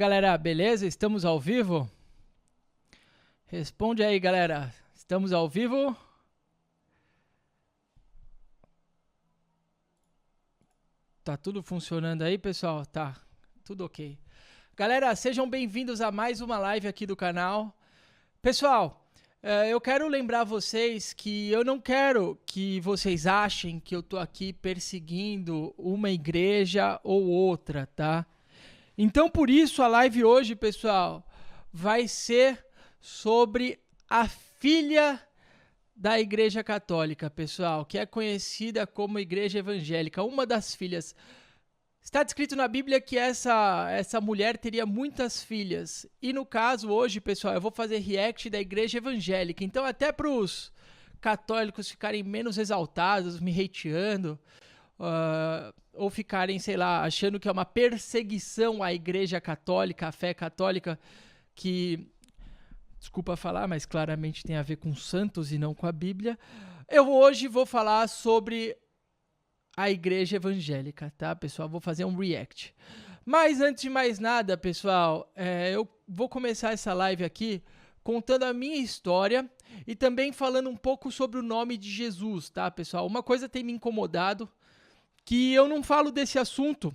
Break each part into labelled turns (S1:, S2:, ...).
S1: Galera, beleza? Estamos ao vivo? Responde aí, galera. Estamos ao vivo? Tá tudo funcionando aí, pessoal? Tá, tudo ok. Galera, sejam bem-vindos a mais uma live aqui do canal. Pessoal, eu quero lembrar vocês que eu não quero que vocês achem que eu tô aqui perseguindo uma igreja ou outra, tá? Então, por isso, a live hoje, pessoal, vai ser sobre a filha da Igreja Católica, pessoal, que é conhecida como Igreja Evangélica, uma das filhas. Está descrito na Bíblia que essa mulher teria muitas filhas. E no caso, hoje, pessoal, eu vou fazer react da Igreja Evangélica. Então, até para os católicos ficarem menos exaltados, me hateando, ou ficarem, sei lá, achando que é uma perseguição à Igreja Católica, à fé católica, que, desculpa falar, mas claramente tem a ver com santos e não com a Bíblia. Eu hoje vou falar sobre a Igreja Evangélica, tá, pessoal? Vou fazer um react. Mas antes de mais nada, pessoal, eu vou começar essa live aqui contando a minha história e também falando um pouco sobre o nome de Jesus, tá, pessoal? Uma coisa tem me incomodado, que eu não falo desse assunto,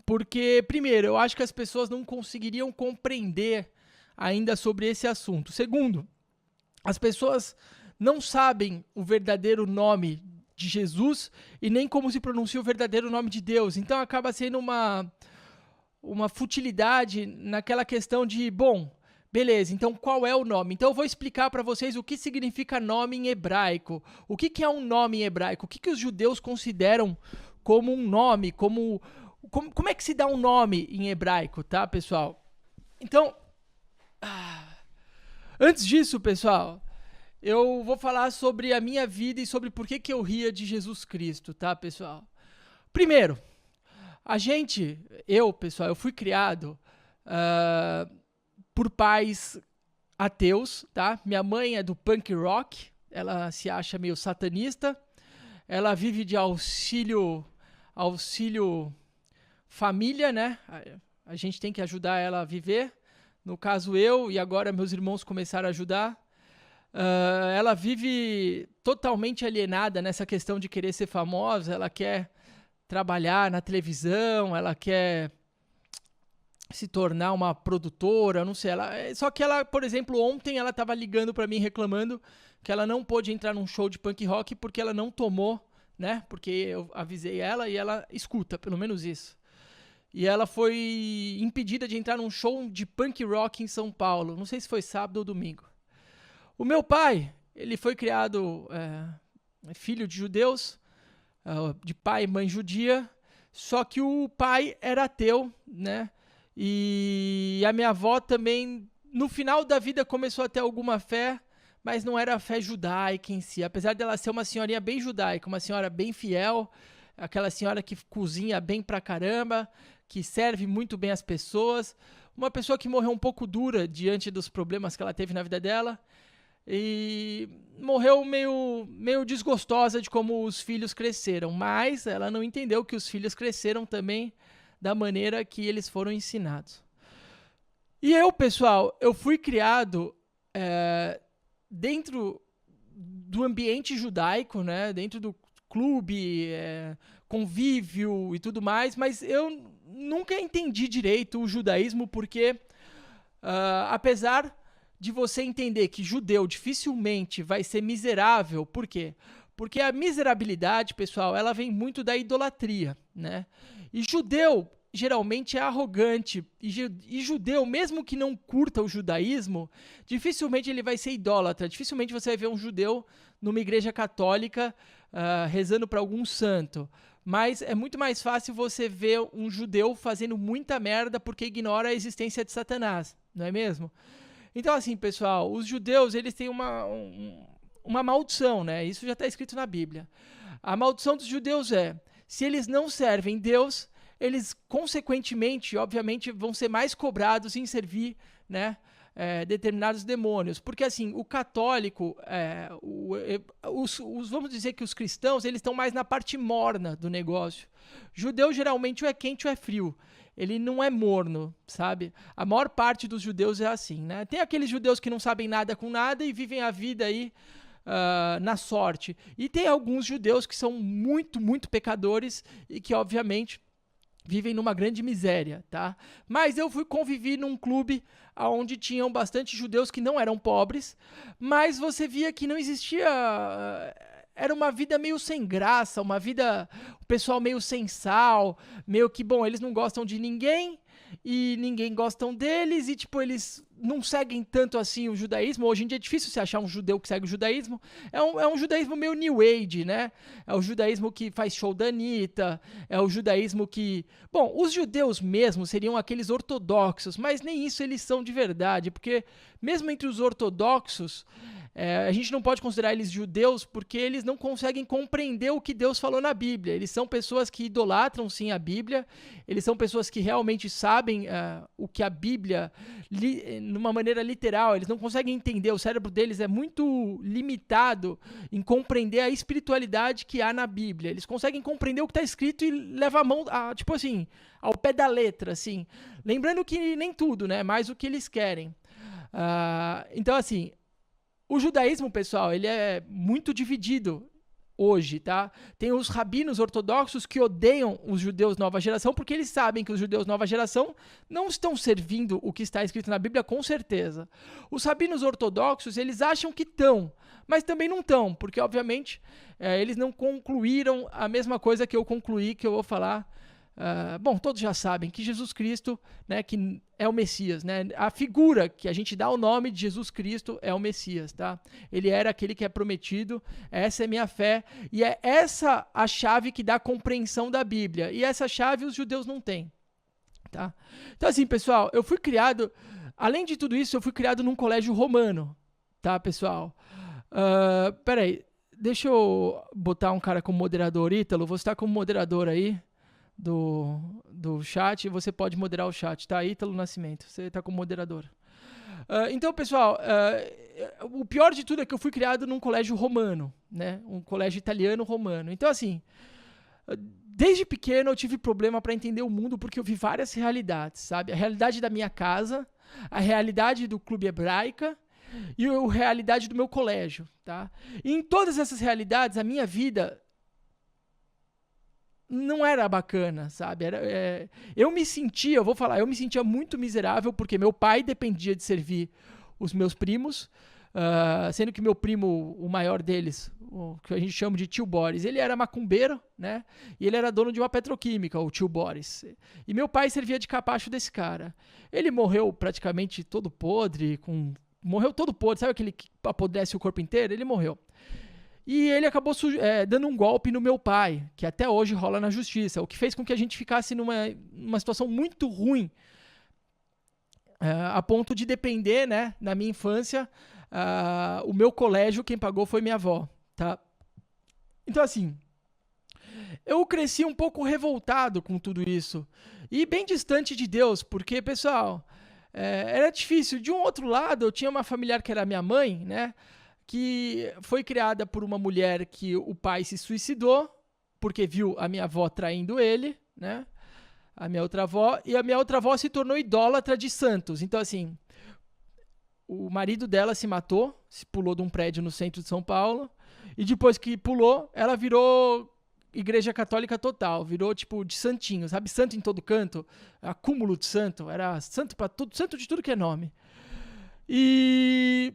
S1: porque, primeiro, eu acho que as pessoas não conseguiriam compreender ainda sobre esse assunto. Segundo, as pessoas não sabem o verdadeiro nome de Jesus e nem como se pronuncia o verdadeiro nome de Deus. Então, acaba sendo uma futilidade naquela questão de, bom, beleza, então qual é o nome? Então eu vou explicar para vocês o que significa nome em hebraico. O que é um nome em hebraico? O que os judeus consideram como um nome? Como é que se dá um nome em hebraico, tá, pessoal? Então, antes disso, pessoal, eu vou falar sobre a minha vida e sobre por que eu ria de Jesus Cristo, tá, pessoal? Primeiro, pessoal, eu fui criado por pais ateus, tá? Minha mãe é do punk rock, ela se acha meio satanista, ela vive de auxílio família, né? A gente tem que ajudar ela a viver. No caso, eu e agora meus irmãos começaram a ajudar. Ela vive totalmente alienada nessa questão de querer ser famosa, ela quer trabalhar na televisão, ela quer se tornar uma produtora, não sei, só que ela, por exemplo, ontem ela estava ligando para mim reclamando que ela não pôde entrar num show de punk rock porque ela não tomou, né? Porque eu avisei ela e ela escuta, pelo menos isso. E ela foi impedida de entrar num show de punk rock em São Paulo, não sei se foi sábado ou domingo. O meu pai, ele foi criado filho de judeus, de pai e mãe judia, só que o pai era ateu, né? E a minha avó também, no final da vida, começou a ter alguma fé, mas não era a fé judaica em si. Apesar dela ser uma senhorinha bem judaica, uma senhora bem fiel, aquela senhora que cozinha bem pra caramba, que serve muito bem as pessoas, uma pessoa que morreu um pouco dura diante dos problemas que ela teve na vida dela, e morreu meio desgostosa de como os filhos cresceram, mas ela não entendeu que os filhos cresceram também da maneira que eles foram ensinados. E eu, pessoal, eu fui criado dentro do ambiente judaico, né? Dentro do clube, convívio e tudo mais, mas eu nunca entendi direito o judaísmo porque, apesar de você entender que judeu dificilmente vai ser miserável, por quê? Porque a miserabilidade, pessoal, ela vem muito da idolatria, né? E judeu geralmente é arrogante. E judeu, mesmo que não curta o judaísmo, dificilmente ele vai ser idólatra. Dificilmente você vai ver um judeu numa igreja católica rezando para algum santo. Mas é muito mais fácil você ver um judeu fazendo muita merda porque ignora a existência de Satanás, não é mesmo? Então, assim, pessoal, os judeus, eles têm uma maldição, né? Isso já está escrito na Bíblia. A maldição dos judeus é, se eles não servem Deus, eles, consequentemente, obviamente, vão ser mais cobrados em servir, né, determinados demônios. Porque, assim, o católico, vamos dizer que os cristãos, eles estão mais na parte morna do negócio. Judeu, geralmente, ou é quente ou é frio. Ele não é morno, sabe? A maior parte dos judeus é assim, né? Tem aqueles judeus que não sabem nada com nada e vivem a vida aí na sorte. E tem alguns judeus que são muito, muito pecadores e que, obviamente, vivem numa grande miséria, tá? Mas eu convivi num clube onde tinham bastante judeus que não eram pobres, mas você via que não existia... Era uma vida meio sem graça, uma vida... O pessoal meio sem sal, meio que, bom, eles não gostam de ninguém e ninguém gostam deles e, tipo, eles não seguem tanto assim o judaísmo. Hoje em dia é difícil você achar um judeu que segue o judaísmo. É um judaísmo meio New Age, né? É o judaísmo que faz show da Anitta, é o judaísmo que... Bom, os judeus mesmo seriam aqueles ortodoxos, mas nem isso eles são de verdade, porque mesmo entre os ortodoxos... a gente não pode considerar eles judeus porque eles não conseguem compreender o que Deus falou na Bíblia. Eles são pessoas que idolatram sim a Bíblia, eles são pessoas que realmente sabem o que a Bíblia, numa maneira literal, eles não conseguem entender, o cérebro deles é muito limitado em compreender a espiritualidade que há na Bíblia. Eles conseguem compreender o que está escrito e levam a mão, tipo assim, ao pé da letra, assim. Lembrando que nem tudo, né? Mas o que eles querem. Então, assim... O judaísmo, pessoal, ele é muito dividido hoje, tá? Tem os rabinos ortodoxos que odeiam os judeus nova geração porque eles sabem que os judeus nova geração não estão servindo o que está escrito na Bíblia, com certeza. Os rabinos ortodoxos, eles acham que estão, mas também não estão, porque, obviamente, eles não concluíram a mesma coisa que eu concluí, que eu vou falar. Bom, todos já sabem que Jesus Cristo, né, que é o Messias, né? A figura que a gente dá o nome de Jesus Cristo é o Messias, tá? Ele era aquele que é prometido, essa é minha fé, e é essa a chave que dá a compreensão da Bíblia, e essa chave os judeus não têm, tá? Então, assim, pessoal, eu fui criado, além de tudo isso, eu fui criado num colégio romano, tá, pessoal? Peraí, deixa eu botar um cara como moderador, Ítalo, você tá como moderador aí do chat, você pode moderar o chat, tá? Ítalo Nascimento, você tá como moderador. Então, pessoal, o pior de tudo é que eu fui criado num colégio romano, né? Um colégio italiano romano. Então, assim, desde pequeno eu tive problema para entender o mundo porque eu vi várias realidades, sabe? A realidade da minha casa, a realidade do clube hebraica e a realidade do meu colégio, tá? E em todas essas realidades, a minha vida não era bacana, sabe? Eu me sentia muito miserável porque meu pai dependia de servir os meus primos, sendo que meu primo, o maior deles, o que a gente chama de tio Boris, ele era macumbeiro, né? E ele era dono de uma petroquímica, o tio Boris. E meu pai servia de capacho desse cara. Ele morreu praticamente todo podre, morreu todo podre, sabe aquele que apodrece o corpo inteiro? Ele morreu. E ele acabou dando um golpe no meu pai, que até hoje rola na justiça, o que fez com que a gente ficasse numa situação muito ruim, a ponto de depender, né, na minha infância, o meu colégio, quem pagou foi minha avó, tá? Então, assim, eu cresci um pouco revoltado com tudo isso, e bem distante de Deus, porque, pessoal, era difícil. De um outro lado, eu tinha uma familiar que era minha mãe, né, que foi criada por uma mulher que o pai se suicidou, porque viu a minha avó traindo ele, né? A minha outra avó, e a minha outra avó se tornou idólatra de santos. Então, assim, o marido dela se matou, se pulou de um prédio no centro de São Paulo, e depois que pulou, ela virou igreja católica total, virou tipo de santinho, sabe? Santo em todo canto, acúmulo de santo, era santo para tudo, santo de tudo que é nome. E...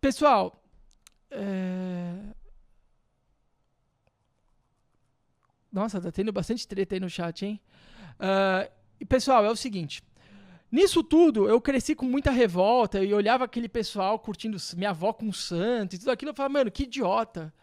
S1: Pessoal, nossa, tá tendo bastante treta aí no chat, hein? E pessoal, é o seguinte, nisso tudo eu cresci com muita revolta e olhava aquele pessoal curtindo minha avó com santo e tudo aquilo, eu falava, mano, que idiota.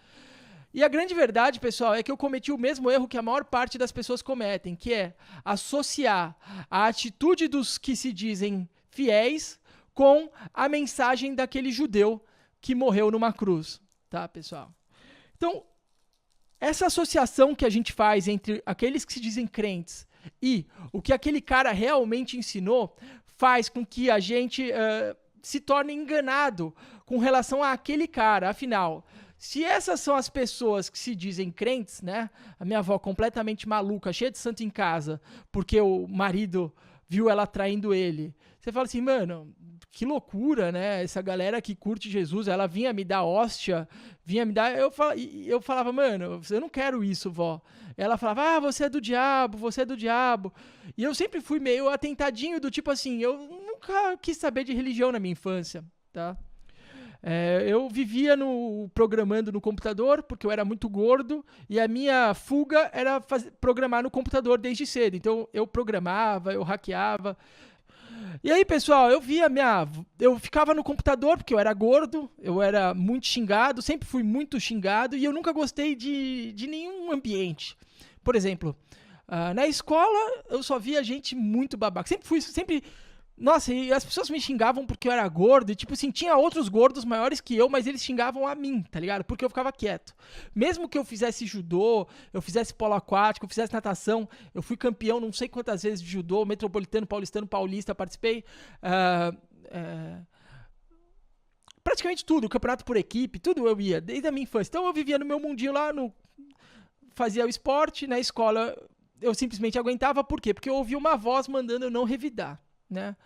S1: E a grande verdade, pessoal, é que eu cometi o mesmo erro que a maior parte das pessoas cometem, que é associar a atitude dos que se dizem fiéis com a mensagem daquele judeu que morreu numa cruz, tá, pessoal? Então, essa associação que a gente faz entre aqueles que se dizem crentes e o que aquele cara realmente ensinou faz com que a gente se torne enganado com relação àquele cara. Afinal, se essas são as pessoas que se dizem crentes, né? A minha avó completamente maluca, cheia de santo em casa, porque o marido viu ela traindo ele. Você fala assim, mano, que loucura, né? Essa galera que curte Jesus, ela vinha me dar hóstia, vinha me dar... Eu falava, mano, eu não quero isso, vó. Ela falava, você é do diabo, você é do diabo. E eu sempre fui meio atentadinho do tipo assim, eu nunca quis saber de religião na minha infância, tá? Eu vivia programando no computador, porque eu era muito gordo, e a minha fuga era programar no computador desde cedo. Então eu programava, eu hackeava. E aí, pessoal, eu ficava no computador porque eu era gordo, eu era muito xingado, sempre fui muito xingado, e eu nunca gostei de nenhum ambiente. Por exemplo, na escola eu só via gente muito babaca. Sempre. Nossa, e as pessoas me xingavam porque eu era gordo, e tipo assim, tinha outros gordos maiores que eu, mas eles xingavam a mim, tá ligado? Porque eu ficava quieto. Mesmo que eu fizesse judô, eu fizesse polo aquático, eu fizesse natação, eu fui campeão não sei quantas vezes de judô, metropolitano, paulistano, paulista, participei. Praticamente tudo, campeonato por equipe, tudo eu ia, desde a minha infância. Então eu vivia no meu mundinho lá, fazia o esporte, na escola eu simplesmente aguentava, por quê? Porque eu ouvia uma voz mandando eu não revidar, né?